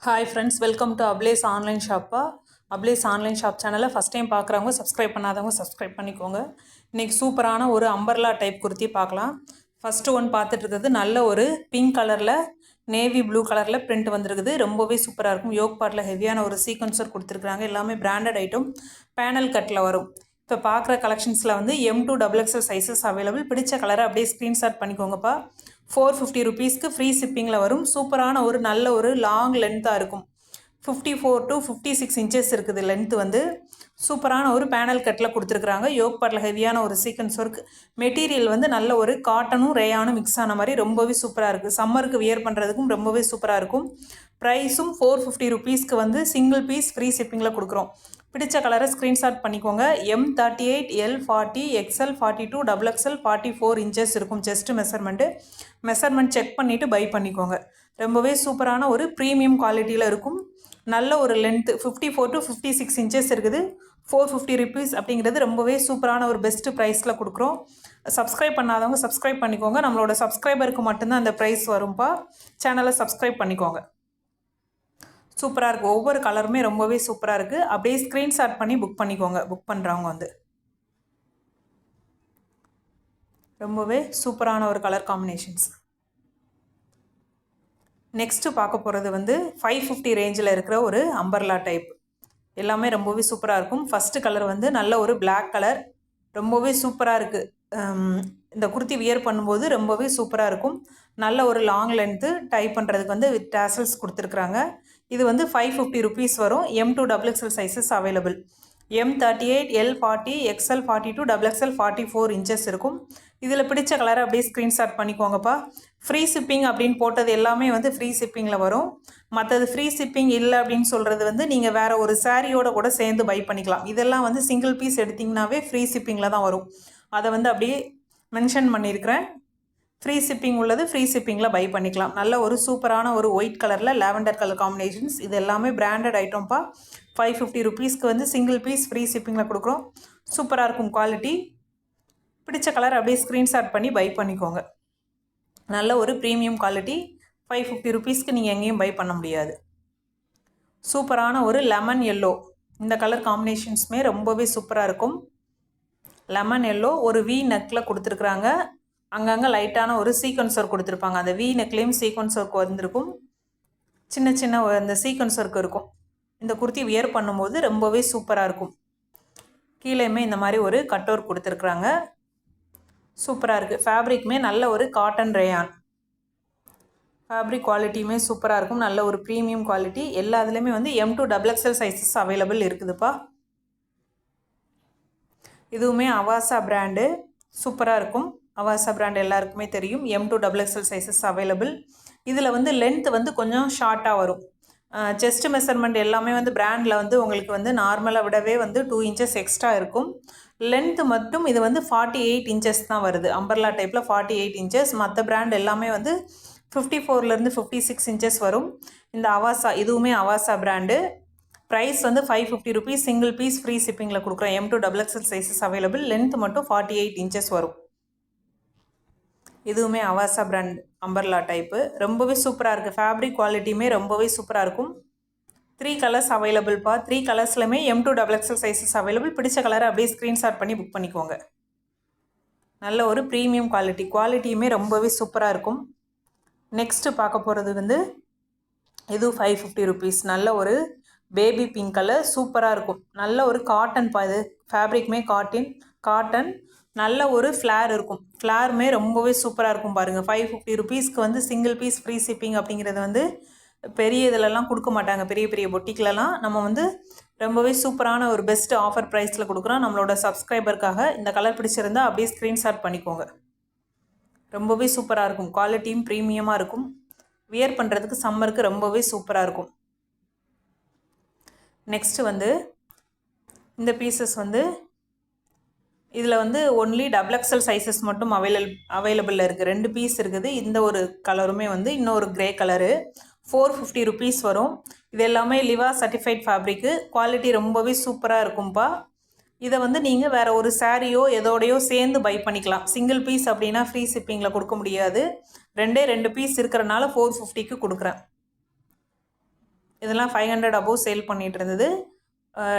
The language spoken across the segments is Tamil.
Hi friends, welcome to Aplace online ஷாப்பா. அப்லேஸ் ஆன்லைன் ஷாப் சேனலை ஃபஸ்ட் டைம் பார்க்குறவங்க சப்ஸ்கிரைப் பண்ணாதவங்க சப்ஸ்கிரைப் பண்ணிக்கோங்க. இன்றைக்கி சூப்பரான ஒரு அம்பர்லா டைப் குர்த்தி பார்க்கலாம். ஃபஸ்ட்டு ஒன் பார்த்துட்டு இருக்கிறது நல்ல ஒரு பிங்க் கலரில் நேவி ப்ளூ கலரில் பிரிண்ட் வந்துருக்குது. ரொம்பவே சூப்பராக இருக்கும். யோக் பார்ட்டில் ஹெவியான ஒரு சீக்வன்சர் கொடுத்துருக்குறாங்க. எல்லாமே பிராண்டட் ஐட்டம், பேனல் கட்டில் வரும். இப்போ பார்க்குற கலெக்ஷன்ஸில் வந்து M2 XXL சைஸஸ் அவைலபிள். பிடிச்ச கலரை அப்படியே ஸ்க்ரீன்ஷாட் பண்ணிக்கோங்கப்பா. 450 ருபீஸ்க்கு ஃப்ரீ ஷிப்பிங்கில் வரும். சூப்பரான ஒரு நல்ல ஒரு லாங் லென்த்தாக இருக்கும். 54 to 56 இன்ச்சஸ் இருக்குது லென்த்து வந்து. சூப்பரான ஒரு பேனல் கட்டில் கொடுத்துருக்குறாங்க. யோக் பார்ட்டில் ஹெவியான ஒரு சீக்வன்ஸ் ஒர்க். மெட்டீரியல் வந்து நல்ல ஒரு காட்டனும் ரேயானும் மிக்ஸ் ஆன மாதிரி ரொம்பவே சூப்பராக இருக்குது. சம்மருக்கு வியர் பண்ணுறதுக்கும் ரொம்பவே சூப்பராக இருக்கும். ப்ரைஸும் 450 ருபீஸ்க்கு வந்து சிங்கிள் பீஸ் ஃப்ரீ ஷிப்பிங்கில் கொடுக்குறோம். பிடிச்ச கலரை ஸ்க்ரீன்ஷாட் பண்ணிக்கோங்க. M38, L40, XL 42, XXL 44 inches இருக்கும் செஸ்ட்டு மெஷர்மெண்ட் செக் பண்ணிவிட்டு பை பண்ணிக்கோங்க. ரொம்பவே சூப்பரான ஒரு ப்ரீமியம் குவாலிட்டியில் இருக்கும். நல்ல ஒரு லென்த்து 54 to 56 இன்ச்சஸ் இருக்குது. 450 ருபீஸ் அப்படிங்கிறது ரொம்பவே சூப்பரான ஒரு பெஸ்ட்டு ப்ரைஸில் கொடுக்குறோம். சப்ஸ்கிரைப் பண்ணாதவங்க சப்ஸ்கிரைப் பண்ணிக்கோங்க. நம்மளோட சப்ஸ்கிரைபருக்கு மட்டும்தான் அந்த ப்ரைஸ் வரும்ப்பா. சேனலை சப்ஸ்கிரைப் பண்ணிக்கோங்க. சூப்பராக இருக்குது. ஒவ்வொரு கலருமே ரொம்பவே சூப்பராக இருக்குது. அப்படியே ஸ்க்ரீன்ஷாட் பண்ணி புக் பண்ணிக்கோங்க. புக் பண்ணுறவங்க வந்து ரொம்பவே சூப்பரான ஒரு கலர் காம்பினேஷன்ஸ். நெக்ஸ்ட்டு பார்க்க போகிறது வந்து 550 ரேஞ்சில் இருக்கிற ஒரு அம்பர்லா டைப். எல்லாமே ரொம்பவே சூப்பராக இருக்கும். ஃபஸ்ட்டு கலர் வந்து நல்ல ஒரு பிளாக் கலர். ரொம்பவே சூப்பராக இருக்குது. இந்த குர்த்தி வியர் பண்ணும்போது ரொம்பவே சூப்பராக இருக்கும். நல்ல ஒரு லாங் லென்த்து டைப் பண்ணுறதுக்கு வந்து வித் டேசல்ஸ் கொடுத்துருக்குறாங்க. இது வந்து 550 ருபீஸ் வரும். M2 XXL sizes available. M38, L40, XL 42, XXL 44 inches இருக்கும். இதில் பிடிச்ச கலரை அப்படியே ஸ்க்ரீன்ஷாட் பண்ணிக்கோங்கப்பா. ஃப்ரீ ஷிப்பிங் அப்படின்னு போட்டது எல்லாமே வந்து ஃப்ரீ ஷிப்பிங்கில் வரும். மற்றது ஃப்ரீ ஷிப்பிங் இல்லை அப்படின்னு சொல்கிறது வந்து நீங்கள் வேறு ஒரு சாரியோட கூட சேர்ந்து பை பண்ணிக்கலாம். இதெல்லாம் வந்து சிங்கிள் பீஸ் எடுத்திங்கனாவே ஃப்ரீ ஷிப்பிங்கில் தான் வரும். அதை வந்து அப்படியே மென்ஷன் பண்ணியிருக்கிறேன். ஃப்ரீ ஷிப்பிங் உள்ளது ஃப்ரீ ஷிப்பிங்கில் பை பண்ணிக்கலாம். நல்ல ஒரு சூப்பரான ஒரு ஒயிட் கலரில் லாவெண்டர் கலர் காம்பினேஷன்ஸ். இது எல்லாமே பிராண்டட் ஐட்டம்ப்பா. 550 ருபீஸ்க்கு வந்து சிங்கிள் பீஸ் ஃப்ரீ ஷிப்பிங்கில் கொடுக்குறோம். சூப்பராக இருக்கும் குவாலிட்டி. பிடிச்ச கலர் அப்படியே ஸ்க்ரீன்ஷாட் பண்ணி பை பண்ணிக்கோங்க. நல்ல ஒரு ப்ரீமியம் குவாலிட்டி. 550 ருபீஸ்க்கு நீங்கள் எங்கேயும் பை பண்ண முடியாது. சூப்பரான ஒரு லெமன் எல்லோ. இந்த கலர் காம்பினேஷன்ஸுமே ரொம்பவே சூப்பராக இருக்கும். லெமன் எல்லோ ஒரு வி நெக்கில் கொடுத்துருக்குறாங்க. அங்கங்கே லைட்டான ஒரு சீக்வன்ஸ் ஒர்க் கொடுத்துருப்பாங்க. அந்த வி நெக்லேயும் சீக்வன்ஸ் ஒர்க் வந்திருக்கும். சின்ன அந்த சீக்வன்ஸ் ஒர்க் இருக்கும். இந்த குர்த்தி வியர் பண்ணும்போது ரொம்பவே சூப்பராக இருக்கும். கீழேயுமே இந்த மாதிரி ஒரு கட் ஒர்க் கொடுத்துருக்குறாங்க. சூப்பராக இருக்குது. ஃபேப்ரிக்குமே நல்ல ஒரு காட்டன் ரேயான். ஃபேப்ரிக் குவாலிட்டியுமே சூப்பராக இருக்கும். நல்ல ஒரு ப்ரீமியம் குவாலிட்டி. எல்லா இதுலேயுமே வந்து M2 XXL சைஸஸ் அவைலபிள் இருக்குதுப்பா. இதுவுமே அவாசா பிராண்டு. சூப்பராக இருக்கும். அவாசா பிராண்ட் எல்லாருக்குமே தெரியும். M2 XXL sizes available. இதில் வந்து லென்த் வந்து கொஞ்சம் ஷார்ட்டாக வரும். செஸ்ட் மெஷர்மெண்ட் எல்லாமே வந்து பிராண்டில் வந்து உங்களுக்கு வந்து நார்மலாக விடவே வந்து 2 இன்ச்சஸ் எக்ஸ்ட்ரா இருக்கும். லென்த்து மட்டும் இது வந்து 48 இன்ச்சஸ் தான் வருது. அம்பர்லா டைப்பில் 48 இன்ச்சஸ். மற்ற பிராண்ட் எல்லாமே வந்து 54லேருந்து 56 இன்ச்சஸ் வரும். இந்த அவாசா இதுவுமே அவாசா பிராண்டு. ப்ரைஸ் வந்து 550 ருபீஸ். சிங்கிள் பீஸ் ஃப்ரீ ஷிப்பிங்கில் கொடுக்குறோம். M2 XXL sizes available. Length மட்டும் 48 இன்ச்சஸ் வரும். இதுவுமே அவாசா பிராண்ட் அம்பர்லா டைப்பு. ரொம்பவே சூப்பராக இருக்குது. ஃபேப்ரிக் குவாலிட்டியுமே ரொம்பவே சூப்பராக இருக்கும். 3 கலர்ஸ் அவைலபிள்ப்பா. 3 கலர்ஸ்லையுமே M2 XXL சைஸஸ் அவைலபிள். பிடிச்ச கலரை அப்படியே ஸ்க்ரீன்ஷாட் பண்ணி புக் பண்ணிக்கோங்க. நல்ல ஒரு ப்ரீமியம் குவாலிட்டியுமே ரொம்பவே சூப்பராக இருக்கும். நெக்ஸ்ட்டு பார்க்க போகிறது வந்து இது 550 ருபீஸ். நல்ல ஒரு பேபி பிங்க் கலர். சூப்பராக இருக்கும். நல்ல ஒரு காட்டன் இது ஃபேப்ரிக்குமே காட்டன். நல்ல ஒரு ஃப்ளேர் இருக்கும். ஃப்ளேருமே ரொம்பவே சூப்பராக இருக்கும் பாருங்கள். 550 ருபீஸ்க்கு வந்து சிங்கிள் பீஸ் ஃப்ரீ ஷிப்பிங் அப்படிங்கிறது வந்து பெரிய இதிலலாம் கொடுக்க மாட்டாங்க. பெரிய பெரிய பொட்டிக்கிலலாம் நம்ம வந்து ரொம்பவே சூப்பரான ஒரு பெஸ்ட் ஆஃபர் ப்ரைஸில் கொடுக்குறோம். நம்மளோட சப்ஸ்கிரைபருக்காக இந்த கலர் பிடிச்சிருந்தால் அப்படியே ஸ்க்ரீன்ஷாட் பண்ணிக்கோங்க. ரொம்பவே சூப்பராக இருக்கும். குவாலிட்டியும் ப்ரீமியமாக இருக்கும். வியர் பண்ணுறதுக்கு சம்மருக்கு ரொம்பவே சூப்பராக இருக்கும். நெக்ஸ்ட்டு வந்து இந்த பீசஸ் வந்து இதில் வந்து ஒன்லி XXL சைஸஸ் மட்டும் அவைலபிளில் இருக்குது. 2 பீஸ் இருக்குது. இந்த ஒரு கலருமே வந்து இன்னொரு கிரே கலரு. 450 ருபீஸ் வரும். இது எல்லாமே லிவா சர்டிஃபைட் ஃபேப்ரிக்கு. குவாலிட்டி ரொம்பவே சூப்பராக இருக்கும்ப்பா. இதை வந்து நீங்கள் வேறு ஒரு சாரியோ எதோடையோ சேர்ந்து பை பண்ணிக்கலாம். சிங்கிள் பீஸ் அப்படின்னா ஃப்ரீ ஷிப்பிங்கில் கொடுக்க முடியாது. 2 பீஸ் இருக்கிறனால 450க்கு கொடுக்குறேன். இதெல்லாம் 500 அபோவ் சேல் பண்ணிகிட்டு இருந்தது.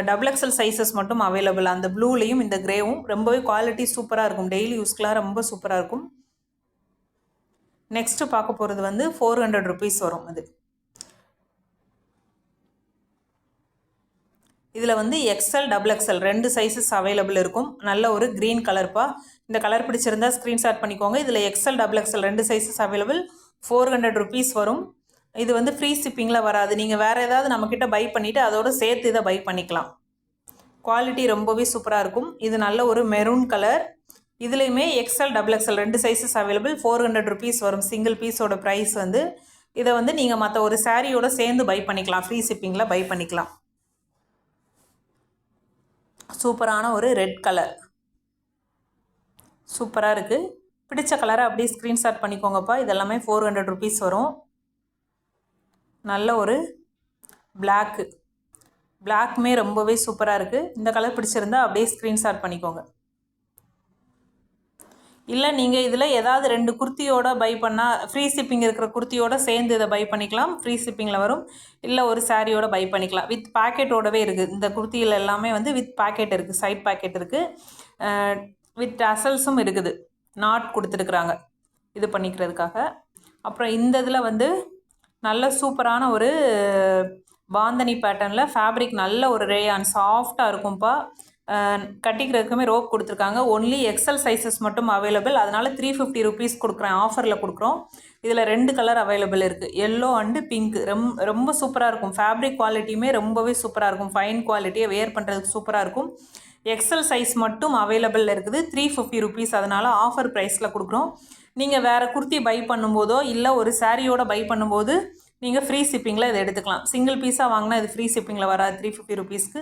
டபுள் எக்ஸல் சைஸஸ் மட்டும் அவைலபிள். அந்த ப்ளூலேயும் இந்த கிரேவும் ரொம்பவே குவாலிட்டி சூப்பராக இருக்கும். டெய்லி யூஸ்க்கெலாம் ரொம்ப சூப்பராக இருக்கும். நெக்ஸ்ட்டு பார்க்க போகிறது வந்து 400 ருபீஸ் வரும். இதில் வந்து XL double XL 2 sizes available இருக்கும். நல்ல ஒரு க்ரீன் கலர்ப்பா. இந்த கலர் பிடிச்சிருந்தா ஸ்க்ரீன்ஷாட் பண்ணிக்கோங்க. இதில் XL double XL 2 sizes available. 400 rupees வரும். இது வந்து ஃப்ரீ ஷிப்பிங்கில் வராது. நீங்கள் வேறு ஏதாவது நம்மக்கிட்ட பை பண்ணிவிட்டு அதோடு சேர்த்து இதை பை பண்ணிக்கலாம். குவாலிட்டி ரொம்பவே சூப்பராக இருக்கும். இது நல்ல ஒரு மெரூன் கலர். இதுலேயுமே XL double XL 2 sizes available. 400 rupees வரும். சிங்கிள் பீஸோட ப்ரைஸ் வந்து இதை வந்து நீங்கள் மற்ற ஒரு சாரியோட சேர்ந்து பை பண்ணிக்கலாம். ஃப்ரீ ஷிப்பிங்கில் பை பண்ணிக்கலாம். சூப்பரான ஒரு ரெட் கலர் சூப்பராக இருக்குது. பிடிச்ச கலரை அப்படியே ஸ்க்ரீன்ஷாட் பண்ணிக்கோங்கப்பா. இதெல்லாமே 400 ருபீஸ் வரும். நல்ல ஒரு பிளாக்குமே ரொம்பவே சூப்பராக இருக்குது. இந்த கலர் பிடிச்சிருந்தா அப்படியே ஸ்க்ரீன்ஷாட் பண்ணிக்கோங்க. இல்லை நீங்கள் இதில் ஏதாவது 2 குர்த்தியோட பை பண்ணால் ஃப்ரீ ஷிப்பிங் இருக்கிற குர்த்தியோட சேர்ந்து இதை பை பண்ணிக்கலாம். ஃப்ரீ ஷிப்பிங்கில் வரும். இல்லை ஒரு சாரியோட பை பண்ணிக்கலாம். வித் பேக்கெட்டோடவே இருக்குது. இந்த குர்த்தியில் எல்லாமே வந்து வித் பேக்கெட் இருக்குது. சைட் பேக்கெட் இருக்குது. வித் டசல்ஸும் இருக்குது. நாட் கொடுத்துருக்குறாங்க இது பண்ணிக்கிறதுக்காக. அப்புறம் இந்த இதில் வந்து நல்ல சூப்பரான ஒரு பாந்தனி பேட்டர்னில் ஃபேப்ரிக் நல்ல ஒரு ரேயான் சாஃப்டாக இருக்கும்ப்பா. கட்டிக்கிறதுக்குமே ரோப் கொடுத்துருக்காங்க. ஒன்லி எக்ஸல் சைஸஸ் மட்டும் அவைலபிள். அதனால் 350 ருபீஸ் கொடுக்குறேன். ஆஃபரில் கொடுக்குறோம். இதில் 2 கலர் அவைலபிள் இருக்குது. Yellow and pink. ரொம்ப சூப்பராக இருக்கும். ஃபேப்ரிக் குவாலிட்டியுமே ரொம்பவே சூப்பராக இருக்கும். ஃபைன் குவாலிட்டியை வேர் பண்ணுறதுக்கு சூப்பராக இருக்கும். எக்ஸல் சைஸ் மட்டும் அவைலபிள் இருக்குது. 350 ருபீஸ். அதனால் ஆஃபர் ப்ரைஸில் கொடுக்குறோம். நீங்கள் வேறு குர்த்தி பை பண்ணும்போதோ இல்லை ஒரு சாரியோட பை பண்ணும்போது நீங்கள் ஃப்ரீ ஷிப்பிங்கில் இதை எடுத்துக்கலாம். சிங்கிள் பீஸாக வாங்கினா இது ஃப்ரீ ஷிப்பிங்கில் வராது 350 ருபீஸ்க்கு.